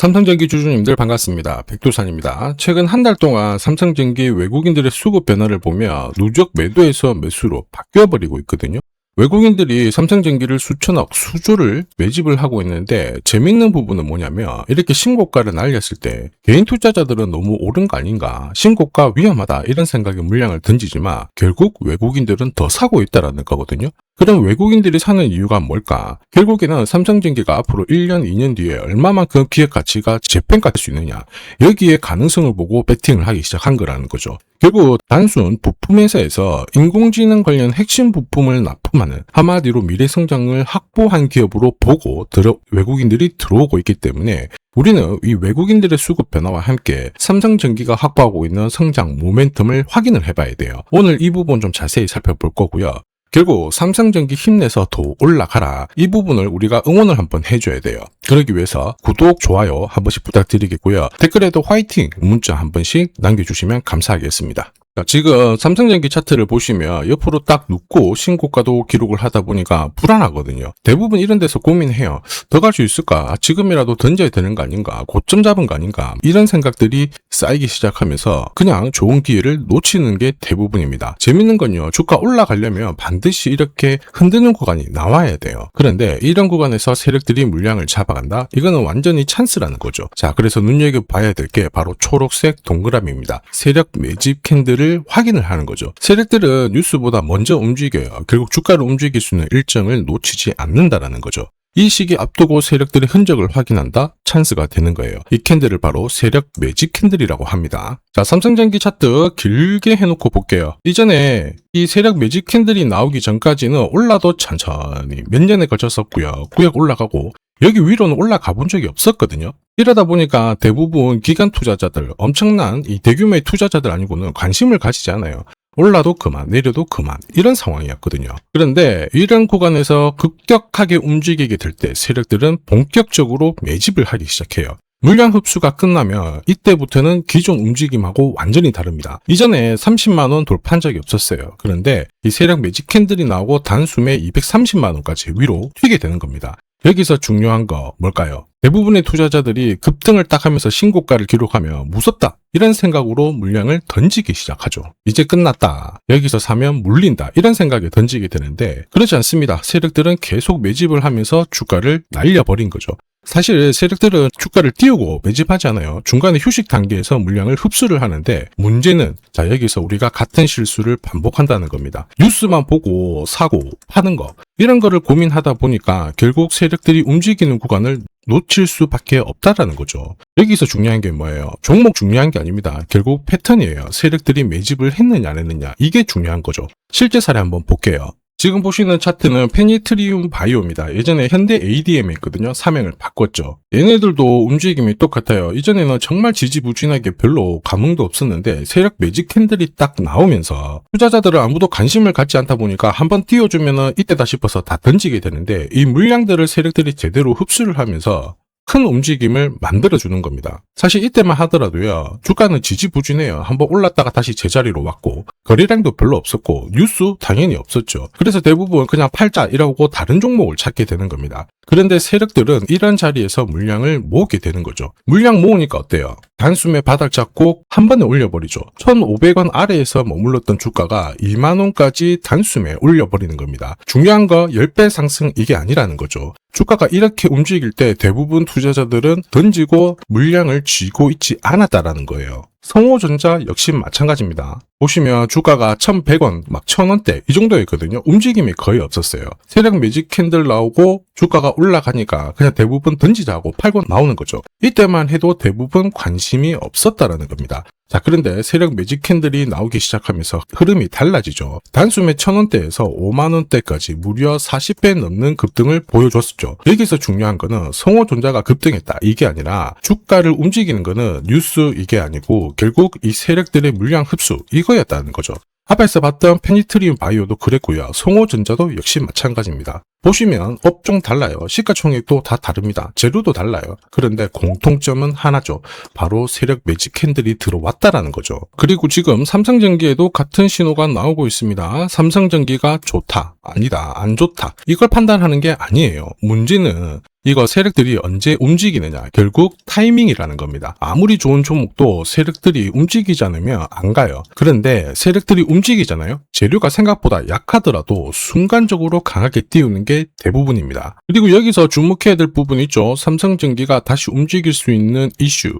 삼성전기 주주님들 반갑습니다. 백두산입니다. 최근 한 달 동안 삼성전기 외국인들의 수급 변화를 보며 누적 매도에서 매수로 바뀌어버리고 있거든요. 외국인들이 삼성전기를 수천억, 수조를 매집을 하고 있는데 재밌는 부분은 뭐냐면 이렇게 신고가를 날렸을 때 개인 투자자들은 너무 오른 거 아닌가, 신고가 위험하다 이런 생각에 물량을 던지지만 결국 외국인들은 더 사고 있다는 거거든요. 그럼 외국인들이 사는 이유가 뭘까? 결국에는 삼성전기가 앞으로 1년, 2년 뒤에 얼마만큼 기업 가치가 재평가될 수 있느냐, 여기에 가능성을 보고 베팅을 하기 시작한 거라는 거죠. 결국 단순 부품 회사에서 인공지능 관련 핵심 부품을 납품하는, 한마디로 미래 성장을 확보한 기업으로 보고 외국인들이 들어오고 있기 때문에 우리는 이 외국인들의 수급 변화와 함께 삼성전기가 확보하고 있는 성장 모멘텀을 확인을 해봐야 돼요. 오늘 이 부분 좀 자세히 살펴볼 거고요. 결국 삼성전기 힘내서 더 올라가라, 이 부분을 우리가 응원을 한번 해줘야 돼요. 그러기 위해서 구독, 좋아요 한 번씩 부탁드리겠고요. 댓글에도 화이팅 문자 한 번씩 남겨주시면 감사하겠습니다. 지금 삼성전기 차트를 보시면 옆으로 딱 눕고 신고가도 기록을 하다 보니까 불안하거든요. 대부분 이런 데서 고민해요. 더 갈 수 있을까? 지금이라도 던져야 되는 거 아닌가? 고점 잡은 거 아닌가? 이런 생각들이 쌓이기 시작하면서 그냥 좋은 기회를 놓치는 게 대부분입니다. 재밌는 건요, 주가 올라가려면 반드시 이렇게 흔드는 구간이 나와야 돼요. 그런데 이런 구간에서 세력들이 물량을 잡아간다? 이거는 완전히 찬스라는 거죠. 자, 그래서 눈여겨봐야 될 게 바로 초록색 동그라미입니다. 세력 매집 캔들을 확인을 하는 거죠. 세력들은 뉴스보다 먼저 움직여요. 결국 주가를 움직일 수 있는 일정을 놓치지 않는다라는 거죠. 이 시기 앞두고 세력들의 흔적을 확인한다? 찬스가 되는 거예요. 이 캔들을 바로 세력 매집 캔들이라고 합니다. 자, 삼성전기 차트 길게 해놓고 볼게요. 이전에 이 세력 매집 캔들이 나오기 전까지는 올라도 천천히 몇 년에 걸쳤었고요. 구역 올라가고 여기 위로는 올라가 본 적이 없었거든요. 이러다 보니까 대부분 기관 투자자들, 엄청난 이 대규모의 투자자들 아니고는 관심을 가지지 않아요. 올라도 그만, 내려도 그만, 이런 상황이었거든요. 그런데 이런 구간에서 급격하게 움직이게 될 때 세력들은 본격적으로 매집을 하기 시작해요. 물량 흡수가 끝나면 이때부터는 기존 움직임하고 완전히 다릅니다. 이전에 30만원 돌파한 적이 없었어요. 그런데 이 세력 매집 캔들이 나오고 단숨에 230만원까지 위로 튀게 되는 겁니다. 여기서 중요한 거 뭘까요? 대부분의 투자자들이 급등을 딱 하면서 신고가를 기록하며 무섭다, 이런 생각으로 물량을 던지기 시작하죠. 이제 끝났다, 여기서 사면 물린다, 이런 생각에 던지게 되는데 그렇지 않습니다. 세력들은 계속 매집을 하면서 주가를 날려버린 거죠. 사실 세력들은 주가를 띄우고 매집하지 않아요. 중간에 휴식 단계에서 물량을 흡수를 하는데 문제는, 자, 여기서 우리가 같은 실수를 반복한다는 겁니다. 뉴스만 보고 사고 파는 거, 이런 거를 고민하다 보니까 결국 세력들이 움직이는 구간을 놓칠 수밖에 없다라는 거죠. 여기서 중요한 게 뭐예요? 종목 중요한 게 아닙니다. 결국 패턴이에요. 세력들이 매집을 했느냐 안 했느냐, 이게 중요한 거죠. 실제 사례 한번 볼게요. 지금 보시는 차트는 페니트리움 바이오입니다. 예전에 현대 ADM에 있거든요. 사명을 바꿨죠. 얘네들도 움직임이 똑같아요. 이전에는 정말 지지부진하게 별로 감흥도 없었는데 세력 매직 캔들이 딱 나오면서 투자자들은 아무도 관심을 갖지 않다 보니까 한번 띄워주면은 이때다 싶어서 다 던지게 되는데 이 물량들을 세력들이 제대로 흡수를 하면서 큰 움직임을 만들어주는 겁니다. 사실 이때만 하더라도요, 주가는 지지부진해요. 한번 올랐다가 다시 제자리로 왔고 거래량도 별로 없었고 뉴스 당연히 없었죠. 그래서 대부분 그냥 팔자 이러고 다른 종목을 찾게 되는 겁니다. 그런데 세력들은 이런 자리에서 물량을 모으게 되는 거죠. 물량 모으니까 어때요? 단숨에 바닥 잡고 한 번에 올려버리죠. 1,500원 아래에서 머물렀던 주가가 2만원까지 단숨에 올려버리는 겁니다. 중요한 거 10배 상승, 이게 아니라는 거죠. 주가가 이렇게 움직일 때 대부분 투자자들은 던지고 물량을 쥐고 있지 않았다라는 거예요. 성호전자 역시 마찬가지입니다. 보시면 주가가 1,100원, 막 1,000원대 이 정도였거든요. 움직임이 거의 없었어요. 세력 매직 캔들 나오고 주가가 올라가니까 그냥 대부분 던지자고 팔고 나오는 거죠. 이때만 해도 대부분 관심이 없었다라는 겁니다. 자, 그런데 세력 매직 캔들이 나오기 시작하면서 흐름이 달라지죠. 단숨에 1,000원대에서 5만원대까지 무려 40배 넘는 급등을 보여줬었죠. 여기서 중요한 거는 성호전자가 급등했다, 이게 아니라 주가를 움직이는 거는 뉴스, 이게 아니고 결국 이 세력들의 물량 흡수, 이거였다는 거죠. 앞에서 봤던 페니트리움 바이오도 그랬고요. 성호전자도 역시 마찬가지입니다. 보시면 업종 달라요. 시가총액도 다 다릅니다. 재료도 달라요. 그런데 공통점은 하나죠. 바로 세력 매직 캔들이 들어왔다라는 거죠. 그리고 지금 삼성전기에도 같은 신호가 나오고 있습니다. 삼성전기가 좋다, 아니다, 안 좋다, 이걸 판단하는 게 아니에요. 문제는 이거 세력들이 언제 움직이느냐, 결국 타이밍이라는 겁니다. 아무리 좋은 종목도 세력들이 움직이지 않으면 안 가요. 그런데 세력들이 움직이잖아요. 재료가 생각보다 약하더라도 순간적으로 강하게 띄우는 게 대부분입니다. 그리고 여기서 주목해야 될 부분이 있죠. 삼성전기가 다시 움직일 수 있는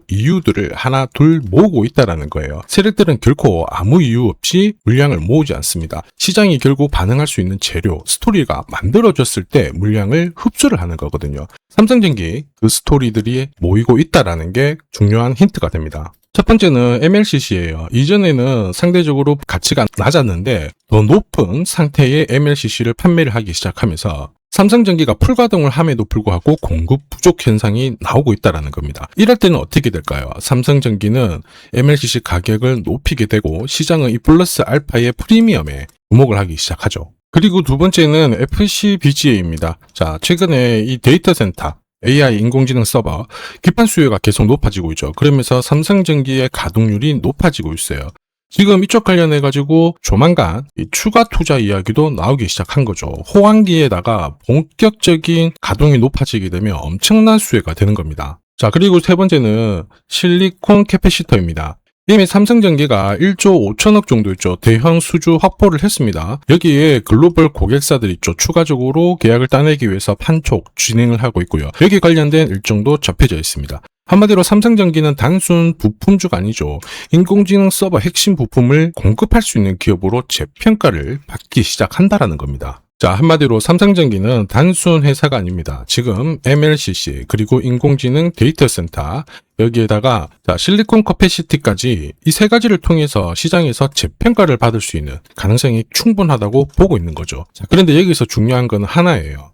이유들을 하나 둘 모으고 있다는 거예요. 세력들은 결코 아무 이유 없이 물량을 모으지 않습니다. 시장이 결국 반응할 수 있는 재료, 스토리가 만들어졌을 때 물량을 흡수를 하는 거거든요. 삼성전기 그 스토리들이 모이고 있다는 게 중요한 힌트가 됩니다. 첫 번째는 MLCC예요. 이전에는 상대적으로 가치가 낮았는데 더 높은 상태의 MLCC를 판매를 하기 시작하면서 삼성전기가 풀가동을 함에도 불구하고 공급 부족 현상이 나오고 있다는 겁니다. 이럴 때는 어떻게 될까요? 삼성전기는 MLCC 가격을 높이게 되고 시장은 이 플러스 알파의 프리미엄에 주목을 하기 시작하죠. 그리고 두 번째는 FCBGA입니다. 자, 최근에 이 데이터 센터, AI 인공지능 서버, 기판 수요가 계속 높아지고 있죠. 그러면서 삼성전기의 가동률이 높아지고 있어요. 지금 이쪽 관련해가지고 조만간 이 추가 투자 이야기도 나오기 시작한 거죠. 호황기에다가 본격적인 가동이 높아지게 되면 엄청난 수혜가 되는 겁니다. 자, 그리고 세 번째는 실리콘 캐패시터입니다. 이미 삼성전기가 1조 5천억 정도 있죠. 대형 수주 확보를 했습니다. 여기에 글로벌 고객사들 있죠. 추가적으로 계약을 따내기 위해서 판촉 진행을 하고 있고요. 여기 관련된 일정도 접해져 있습니다. 한마디로 삼성전기는 단순 부품주가 아니죠. 인공지능 서버 핵심 부품을 공급할 수 있는 기업으로 재평가를 받기 시작한다는 겁니다. 자, 한마디로 삼성전기는 단순 회사가 아닙니다. 지금 MLCC 그리고 인공지능 데이터 센터 여기에다가 실리콘 커패시티까지 이 세 가지를 통해서 시장에서 재평가를 받을 수 있는 가능성이 충분하다고 보고 있는 거죠. 자, 그런데 여기서 중요한 건 하나예요.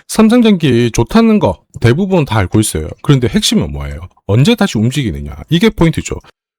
삼성전기 좋다는 거 대부분 다 알고 있어요. 그런데 핵심은 뭐예요? 언제 다시 움직이느냐? 이게 포인트죠.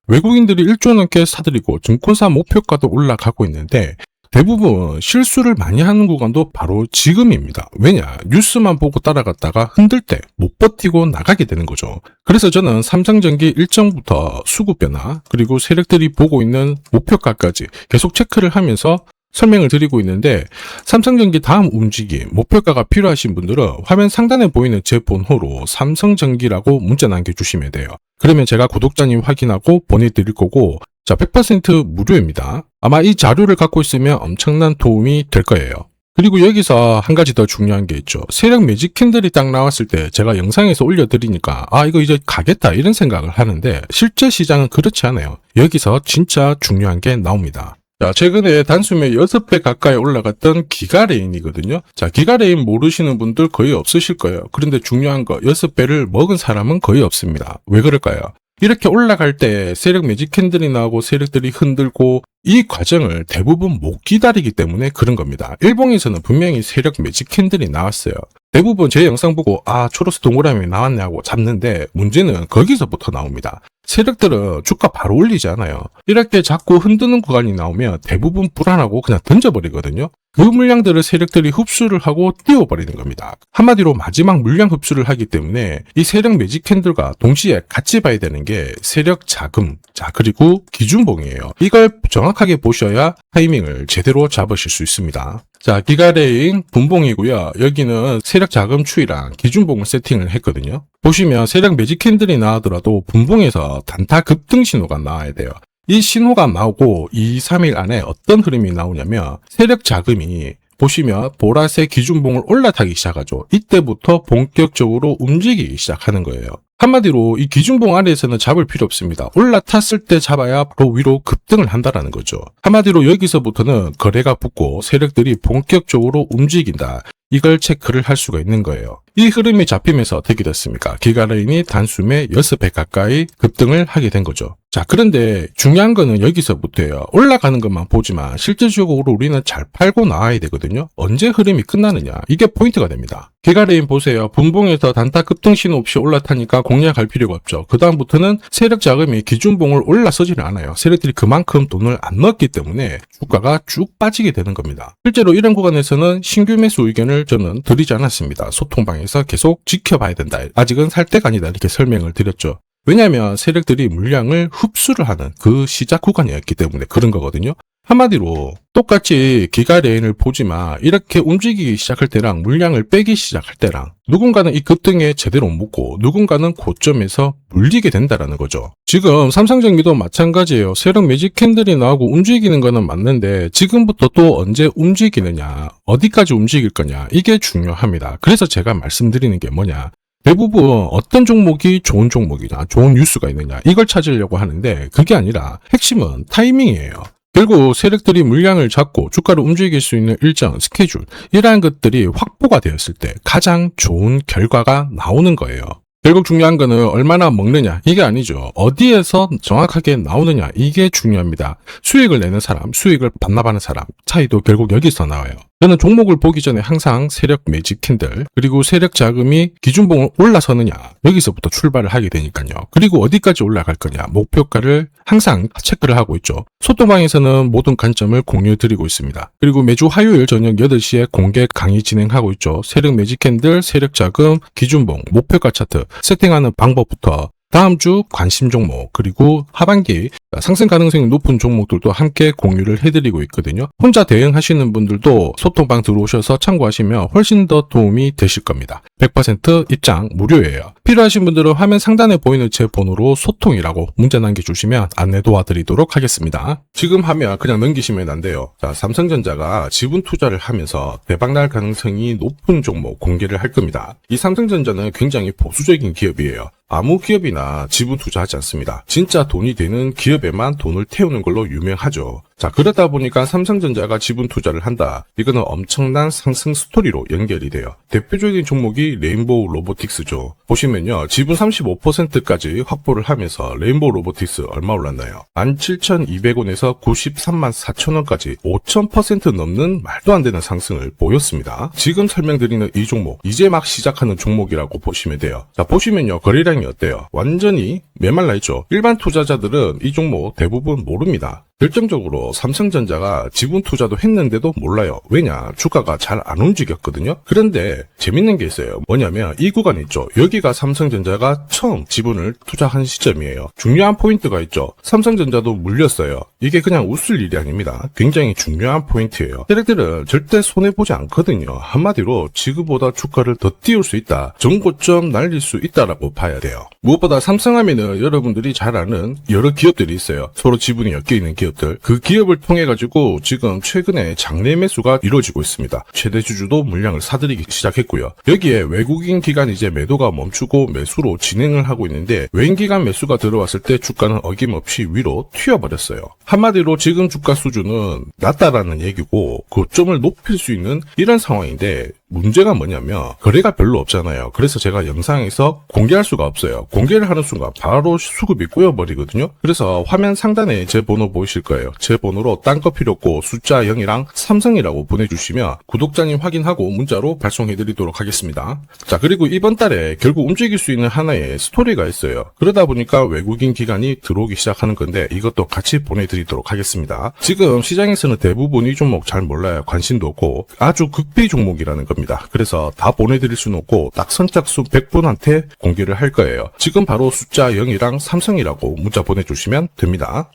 외국인들이 1조 넘게 사들이고 증권사 목표가도 올라가고 있는데 대부분 실수를 많이 하는 구간도 바로 지금입니다. 왜냐? 뉴스만 보고 따라갔다가 흔들 때 못 버티고 나가게 되는 거죠. 그래서 저는 삼성전기 일정부터 수급 변화 그리고 세력들이 보고 있는 목표가까지 계속 체크를 하면서 설명을 드리고 있는데 삼성전기 다음 움직임, 목표가가 필요하신 분들은 화면 상단에 보이는 제 번호로 삼성전기라고 문자 남겨주시면 돼요. 그러면 제가 구독자님 확인하고 보내드릴 거고 자, 100% 무료입니다. 아마 이 자료를 갖고 있으면 엄청난 도움이 될 거예요. 그리고 여기서 한 가지 더 중요한 게 있죠. 세력 매직 캔들이 딱 나왔을 때 제가 영상에서 올려드리니까 이거 이제 가겠다 이런 생각을 하는데 실제 시장은 그렇지 않아요. 여기서 진짜 중요한 게 나옵니다. 자, 최근에 단숨에 6배 가까이 올라갔던 기가레인이거든요. 자, 기가레인 모르시는 분들 거의 없으실 거예요. 그런데 중요한 거 6배를 먹은 사람은 거의 없습니다. 왜 그럴까요? 이렇게 올라갈 때 세력 매직 캔들이 나오고 세력들이 흔들고 이 과정을 대부분 못 기다리기 때문에 그런 겁니다. 일봉에서는 분명히 세력 매직 캔들이 나왔어요. 대부분 제 영상 보고 초록색 동그라미 나왔네 하고 잡는데 문제는 거기서부터 나옵니다. 세력들은 주가 바로 올리지 않아요. 이렇게 자꾸 흔드는 구간이 나오면 대부분 불안하고 그냥 던져버리거든요. 그 물량들을 세력들이 흡수를 하고 띄워버리는 겁니다. 한마디로 마지막 물량 흡수를 하기 때문에 이 세력 매직 캔들과 동시에 같이 봐야 되는 게 세력 자금, 자 그리고 기준봉이에요. 이걸 정확하게 보셔야 타이밍을 제대로 잡으실 수 있습니다. 자, 기가레인 분봉이고요. 여기는 세력 자금 추이랑 기준봉을 세팅을 했거든요. 보시면 세력 매직 캔들이 나오더라도 분봉에서 단타 급등 신호가 나와야 돼요. 이 신호가 나오고 2, 3일 안에 어떤 흐름이 나오냐면 세력 자금이 보시면 보라색 기준봉을 올라타기 시작하죠. 이때부터 본격적으로 움직이기 시작하는 거예요. 한마디로 이 기준봉 아래에서는 잡을 필요 없습니다. 올라탔을 때 잡아야 바로 위로 급등을 한다라는 거죠. 한마디로 여기서부터는 거래가 붙고 세력들이 본격적으로 움직인다. 이걸 체크를 할 수가 있는 거예요. 이 흐름이 잡히면서 어떻게 됐습니까? 기가레인이 단숨에 6배 가까이 급등을 하게 된 거죠. 자, 그런데 중요한 거는 여기서부터예요. 올라가는 것만 보지만 실질적으로 우리는 잘 팔고 나와야 되거든요. 언제 흐름이 끝나느냐? 이게 포인트가 됩니다. 기가레인 보세요. 분봉에서 단타 급등 신호 없이 올라타니까 공략할 필요가 없죠. 그 다음부터는 세력 자금이 기준봉을 올라서지는 않아요. 세력들이 그만큼 돈을 안 넣었기 때문에 주가가 쭉 빠지게 되는 겁니다. 실제로 이런 구간에서는 신규 매수 의견을 저는 드리지 않았습니다. 소통방에서 계속 지켜봐야 된다. 아직은 살 때가 아니다. 이렇게 설명을 드렸죠. 왜냐하면 세력들이 물량을 흡수를 하는 그 시작 구간이었기 때문에 그런 거거든요. 한마디로 똑같이 기가 레인을 보지만 이렇게 움직이기 시작할 때랑 물량을 빼기 시작할 때랑 누군가는 이 급등에 제대로 못 묻고 누군가는 고점에서 물리게 된다라는 거죠. 지금 삼성전기도 마찬가지예요. 세력 매직 캔들이 나오고 움직이는 거는 맞는데 지금부터 또 언제 움직이느냐, 어디까지 움직일 거냐, 이게 중요합니다. 그래서 제가 말씀드리는 게 뭐냐, 대부분 어떤 종목이 좋은 종목이냐, 좋은 뉴스가 있느냐, 이걸 찾으려고 하는데 그게 아니라 핵심은 타이밍이에요. 결국 세력들이 물량을 잡고 주가를 움직일 수 있는 일정, 스케줄, 이러한 것들이 확보가 되었을 때 가장 좋은 결과가 나오는 거예요. 결국 중요한 거는 얼마나 먹느냐, 이게 아니죠. 어디에서 정확하게 나오느냐, 이게 중요합니다. 수익을 내는 사람, 수익을 반납하는 사람, 차이도 결국 여기서 나와요. 저는 종목을 보기 전에 항상 세력 매직 캔들, 그리고 세력 자금이 기준봉을 올라서느냐, 여기서부터 출발을 하게 되니까요. 그리고 어디까지 올라갈 거냐, 목표가를 항상 체크를 하고 있죠. 소통방에서는 모든 관점을 공유드리고 있습니다. 그리고 매주 화요일 저녁 8시에 공개 강의 진행하고 있죠. 세력 매직 캔들, 세력 자금, 기준봉, 목표가 차트 세팅하는 방법부터 다음 주 관심 종목, 그리고 하반기 상승 가능성이 높은 종목들도 함께 공유를 해드리고 있거든요. 혼자 대응하시는 분들도 소통방 들어오셔서 참고하시면 훨씬 더 도움이 되실 겁니다. 100% 입장 무료예요. 필요하신 분들은 화면 상단에 보이는 제 번호로 소통이라고 문자 남겨주시면 안내 도와드리도록 하겠습니다. 지금 하면 그냥 넘기시면 안 돼요. 자, 삼성전자가 지분 투자를 하면서 대박날 가능성이 높은 종목 공개를 할 겁니다. 이 삼성전자는 굉장히 보수적인 기업이에요. 아무 기업이나 지분 투자하지 않습니다. 진짜 돈이 되는 기업에만 돈을 태우는 걸로 유명하죠. 자, 그러다 보니까 삼성전자가 지분 투자를 한다. 이거는 엄청난 상승 스토리로 연결이 돼요. 대표적인 종목이 레인보우 로보틱스죠. 보시면요, 지분 35%까지 확보를 하면서 레인보우 로보틱스 얼마 올랐나요? 17,200원에서 93만 4천원까지 5,000% 넘는 말도 안 되는 상승을 보였습니다. 지금 설명드리는 이 종목, 이제 막 시작하는 종목이라고 보시면 돼요. 자, 보시면요, 거래량이 어때요? 완전히 메말라 있죠. 일반 투자자들은 이 종목 대부분 모릅니다. 결정적으로 삼성전자가 지분 투자도 했는데도 몰라요. 왜냐? 주가가 잘 안 움직였거든요. 그런데 재밌는 게 있어요. 뭐냐면 이 구간 있죠. 여기가 삼성전자가 처음 지분을 투자한 시점이에요. 중요한 포인트가 있죠. 삼성전자도 물렸어요. 이게 그냥 웃을 일이 아닙니다. 굉장히 중요한 포인트예요. 세력들은 절대 손해보지 않거든요. 한마디로 지금보다 주가를 더 띄울 수 있다. 전고점 날릴 수 있다라고 봐야 돼요. 무엇보다 삼성하면은 여러분들이 잘 아는 여러 기업들이 있어요. 서로 지분이 엮여있는 기업들. 그 기업을 통해 가지고 지금 최근에 장내 매수가 이루어지고 있습니다. 최대 주주도 물량을 사들이기 시작했고요. 여기에 외국인 기관 이제 매도가 멈추고 매수로 진행을 하고 있는데 외인 기관 매수가 들어왔을 때 주가는 어김없이 위로 튀어버렸어요. 한마디로 지금 주가 수준은 낮다라는 얘기고 고점을 높일 수 있는 이런 상황인데 문제가 뭐냐면 거래가 별로 없잖아요. 그래서 제가 영상에서 공개할 수가 없어요. 공개를 하는 순간 바로 수급이 꼬여버리거든요. 그래서 화면 상단에 제 번호 보이실 거예요. 제 번호로 딴 거 필요 없고 숫자 0이랑 삼성이라고 보내주시면 구독자님 확인하고 문자로 발송해드리도록 하겠습니다. 자, 그리고 이번 달에 결국 움직일 수 있는 하나의 스토리가 있어요. 그러다 보니까 외국인 기관이 들어오기 시작하는 건데 이것도 같이 보내드리도록 하겠습니다. 지금 시장에서는 대부분 이 종목 잘 몰라요. 관심도 없고 아주 극비 종목이라는 겁니다. 그래서 다 보내드릴 수는 없고 딱 선착순 100분한테 공개를 할 거예요. 지금 바로 숫자 0이랑 삼성이라고 문자 보내주시면 됩니다.